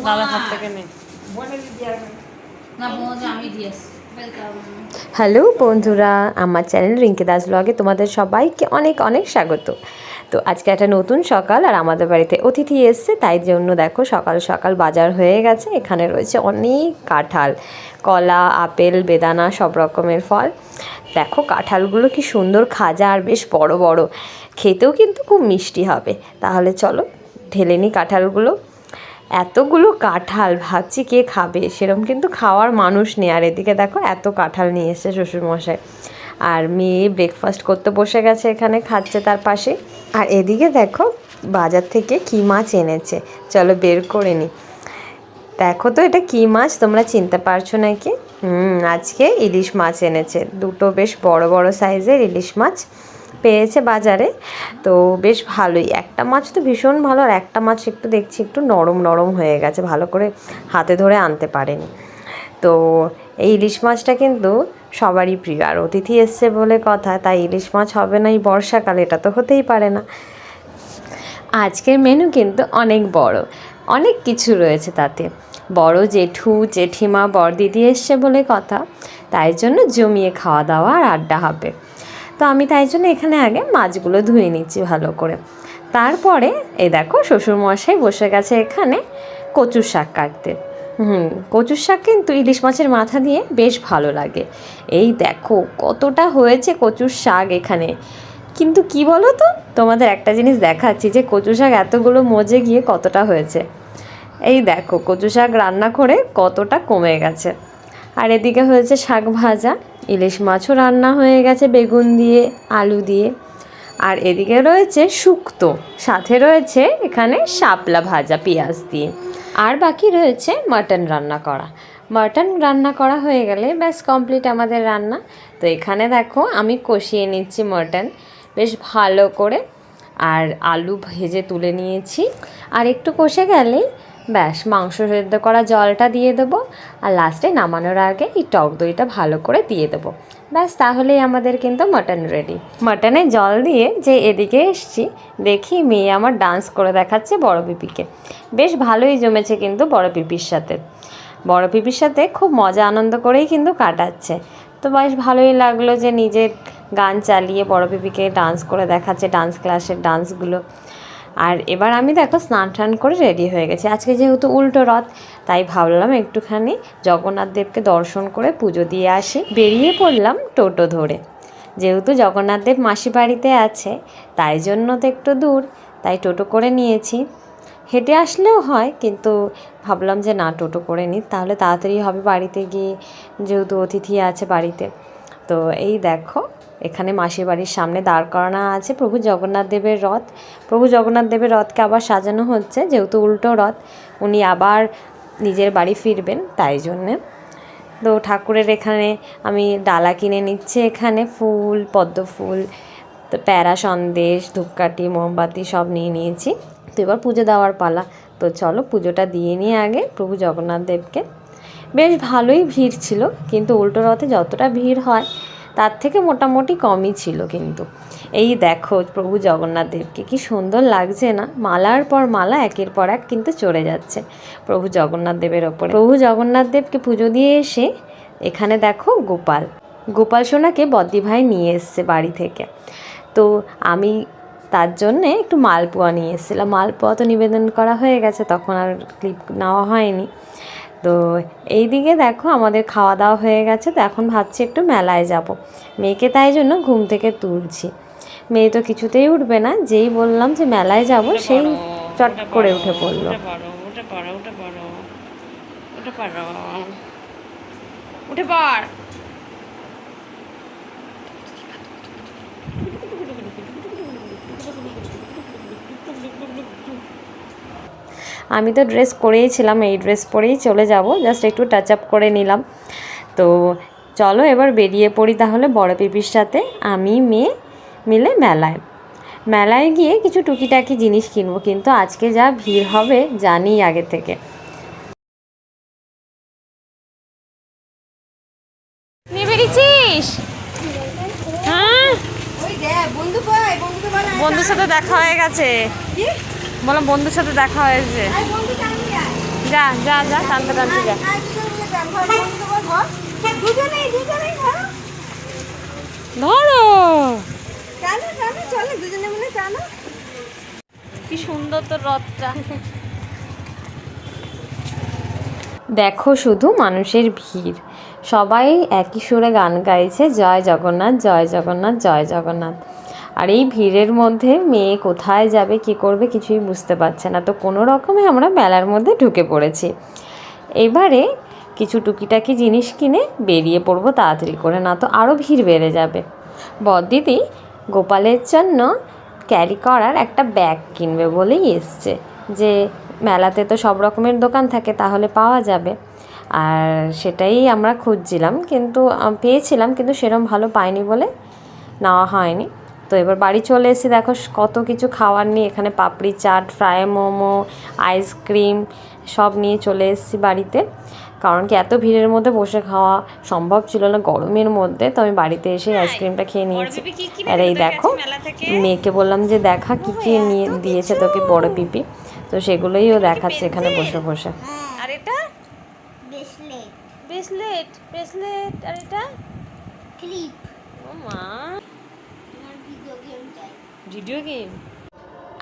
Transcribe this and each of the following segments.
বাবার হাত থেকে নে। হ্যালো বন্ধুরা, আমার চ্যানেল রিঙ্কি দাস ব্লগে তোমাদের সবাইকে অনেক অনেক স্বাগত। তো আজকে একটা নতুন সকাল, আর আমাদের বাড়িতে অতিথি এসছে, তাই জন্য দেখো সকাল সকাল বাজার হয়ে গেছে। এখানে রয়েছে অনেক কাঁঠাল, কলা, আপেল, বেদানা, সব রকমের ফল। দেখো কাঁঠালগুলো কি সুন্দর খাজা আর বেশ বড় বড়, খেতেও কিন্তু খুব মিষ্টি হবে। তাহলে চলো ঢেলে নিই কাঁঠালগুলো। এতগুলো কাঁঠাল, ভাবছি কে খাবে, সেরকম কিন্তু খাওয়ার মানুষ নেই। আর এদিকে দেখো এত কাঁঠাল নিয়ে এসছে শ্বশুরমশাই, আর মেয়ে ব্রেকফাস্ট করতে বসে গেছে, এখানে খাচ্ছে তার পাশে। আর এদিকে দেখো বাজার থেকে কী মাছ এনেছে, চলো বের করে নিই। দেখো তো এটা কী মাছ, তোমরা চিনতে পারছো নাকি? আজকে ইলিশ মাছ এনেছে, দুটো বেশ বড় বড় সাইজের ইলিশ মাছ পেয়েছে বাজারে। তো বেশ ভালোই, একটা মাছ তো ভীষণ ভালো, আর একটা মাছ একটু দেখছি একটু নরম নরম হয়ে গেছে, ভালো করে হাতে ধরে আনতে পারেনি। তো এই ইলিশ মাছটা কিন্তু সবারই প্রিয়, আর অতিথি এসছে বলে কথা, তাই ইলিশ মাছ হবে না এই বর্ষাকালে, এটা তো হতেই পারে না। আজকের মেনু কিন্তু অনেক বড়, অনেক কিছু রয়েছে তাতে। বড় জেঠু, জেঠিমা, বড়দিদি এসছে বলে কথা, তাই জন্য জমিয়ে খাওয়া দাওয়া আর আড্ডা হবে। তো আমি তাই জন্য এখানে আগে মাছগুলো ধুয়ে নিচ্ছি ভালো করে। তারপরে এই দেখো শ্বশুরমশাই বসে গেছে এখানে কচুর শাক কাটতে। কচুর শাক কিন্তু ইলিশ মাছের মাথা দিয়ে বেশ ভালো লাগে। এই দেখো কতটা হয়েছে কচুর শাক এখানে। কিন্তু কি বলো তো, তোমাদের একটা জিনিস দেখাচ্ছি যে কচু শাক এতগুলো মজে গিয়ে কতটা হয়েছে। এই দেখো কচু শাক রান্না করে কতটা কমে গেছে। আর এদিকে হয়েছে শাক ভাজা, ইলিশ মাছও রান্না হয়ে গেছে বেগুন দিয়ে, আলু দিয়ে। আর এদিকে রয়েছে শুক্তো, সাথে রয়েছে এখানে শাপলা ভাজা পেঁয়াজ দিয়ে। আর বাকি রয়েছে মাটন রান্না করা। মাটন রান্না করা হয়ে গেলে ব্যাস কমপ্লিট আমাদের রান্না। তো এখানে দেখো আমি কষিয়ে নিচ্ছি মাটন বেশ ভালো করে, আর আলু ভেজে তুলে নিয়েছি। আর একটু কষে গেলেই ব্যাস মাংস সেদ্ধ করা জলটা দিয়ে দেবো, আর লাস্টে নামানোর আগে এই টক দইটা ভালো করে দিয়ে দেবো। ব্যাস তাহলেই আমাদের কিন্তু মাটন রেডি। মাটনে জল দিয়ে যে এদিকে এসছি, দেখি মেয়ে আমার ডান্স করে দেখাচ্ছে বড় পিপিকে। বেশ ভালোই জমেছে কিন্তু বড় পিপির সাথে। বড় পিপির সাথে খুব মজা আনন্দ করেই কিন্তু কাটাচ্ছে। তো বেশ ভালোই লাগলো যে নিজের গান চালিয়ে বড় পিপিকে ডান্স করে দেখাচ্ছে, ডান্স ক্লাসের ডান্সগুলো। আর এবার আমি দেখো স্নান টান করে রেডি হয়ে গেছি। আজকে যেহেতু উল্টো রথ, তাই ভাবলাম একটুখানি জগন্নাথ দেবকে দর্শন করে পুজো দিয়ে আসি। বেরিয়ে পড়লাম টোটো ধরে, যেহেতু জগন্নাথ দেব মাসি বাড়িতে আছে, তাই জন্য তো একটু দূর, তাই টোটো করে নিয়েছি। হেঁটে আসলেও হয়, কিন্তু ভাবলাম যে না টোটো করে নিই, তাহলে তাড়াতাড়ি হবে বাড়িতে গিয়ে, যেহেতু অতিথি আছে বাড়িতে। তো এই দেখো এখানে মাসির বাড়ির সামনে দাঁড় করানো আছে প্রভু জগন্নাথ দেবের রথ। প্রভু জগন্নাথ দেবের রথকে আবার সাজানো হচ্ছে, যেহেতু উল্টো রথ, উনি আবার নিজের বাড়ি ফিরবেন, তাই জন্যে। তো ঠাকুরের এখানে আমি ডালা কিনে নিচ্ছি, এখানে ফুল, পদ্ম ফুল, তো প্যারা, সন্দেশ, ধূপকাঠি, মোমবাতি সব নিয়ে নিয়েছি। তো এবার পুজো দেওয়ার পালা। তো চলো পুজোটা দিয়ে নিয়ে আগে প্রভু জগন্নাথ দেবকে। বেশ ভালোই ভিড় ছিল, কিন্তু উল্টো রথে যতটা ভিড় হয় তার থেকে মোটামুটি কমই ছিল। কিন্তু এই দেখো প্রভু জগন্নাথ দেবকে কি সুন্দর লাগছে না, মালার পর মালা একের পর এক কিন্তু চড়ে যাচ্ছে প্রভু জগন্নাথ দেবের ওপরে। প্রভু জগন্নাথ দেবকে পুজো দিয়ে এসে এখানে দেখো গোপাল সোনাকে বদ্দি ভাই নিয়ে এসছে বাড়ি থেকে। তো আমি তার জন্যে একটু মালপোয়া নিয়ে এসেছিলাম। মালপোয়া তো নিবেদন করা হয়ে গেছে, তখন আর ক্লিপ নেওয়া হয়নি। তো এই দিকে দেখো আমাদের খাওয়া দাওয়া হয়ে গেছে। তো এখন ভাবছি একটু মেলায় যাব, মেয়েকে তাই জন্য ঘুম থেকে তুলছি। মেয়ে তো কিছুতেই উঠবে না, যেই বললাম যে মেলায় যাব সেই চট করে উঠে পড়লো। উঠে পড়। আমি তো ড্রেস করেইছিলাম, এই ড্রেস পরেই চলে যাব, জাস্ট একটু টাচ আপ করে নিলাম। তো চলো এবার বেরিয়ে পড়ি তাহলে বড় পিপির সাথে আমি মেয়ে মিলে মেলায় গিয়ে কিছু টুকিটাকি জিনিস কিনবো, কিন্তু আজকে যা ভিড় হবে জানি আগে থেকে। নিয়ে বেরিয়েছিস? হ্যাঁ, বন্ধুর সাথে দেখা হয়ে গেছে। বললাম বন্ধুর সাথে দেখা হয়েছে। যা যা যা টানতে টানতে যা। ধরো কি সুন্দর তোর রথটা। দেখো শুধু মানুষের ভিড়, সবাই একই সুরে গান গাইছে, জয় জগন্নাথ জয় জগন্নাথ জয় জগন্নাথ। আর এই ভিড়ের মধ্যে মেয়ে কোথায় যাবে কী করবে কিছুই বুঝতে পারছে না। তো কোনো রকমে আমরা মেলার মধ্যে ঢুকে পড়েছি। এবারে কিছু টুকিটাকি জিনিস কিনে বেরিয়ে পড়বো তাড়াতাড়ি করে, না তো আরও ভিড় বেড়ে যাবে। বড়দিদি গোপালের জন্য ক্যারি করার একটা ব্যাগ কিনবে বলেই এসছে, যে মেলাতে তো সব রকমের দোকান থাকে, তাহলে পাওয়া যাবে। আর সেটাই আমরা খুঁজছিলাম, কিন্তু পেয়েছিলাম, কিন্তু সেরকম ভালো পাইনি বলে নেওয়া হয়নি। তো এবার বাড়ি চলে এসেছি, দেখো কত কিছু খাওয়ার নিয়ে, এখানে পাপড়ি চাট, ফ্রাই মোমো, আইসক্রিম সব নিয়ে চলে এসেছি বাড়িতে। কারণ কি এত ভিড়ের মধ্যে বসে খাওয়া সম্ভব ছিল না গরমের মধ্যে। তো আমি বাড়িতে এসে আইসক্রিমটা খেয়ে নিয়েছি। আর এই দেখো মেয়েকে বললাম যে দেখা কী কী নিয়ে দিয়েছে তোকে বড় পিপি, তো সেগুলোই ও দেখাচ্ছে এখানে বসে বসে। আর এটা ব্রেসলেট ব্রেসলেট আর এটা ক্লিপ। ও মা, ভিডিও গেম।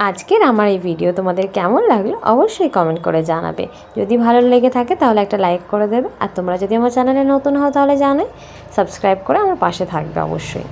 আজকের আমার এই ভিডিও তোমাদের কেমন লাগলো অবশ্যই কমেন্ট করে জানাবে। যদি ভালো লেগে থাকে তাহলে একটা লাইক করে দেবে। আর তোমরা যদি আমার চ্যানেলে নতুন হও তাহলে জানাই সাবস্ক্রাইব করে আমার পাশে থাকবে অবশ্যই।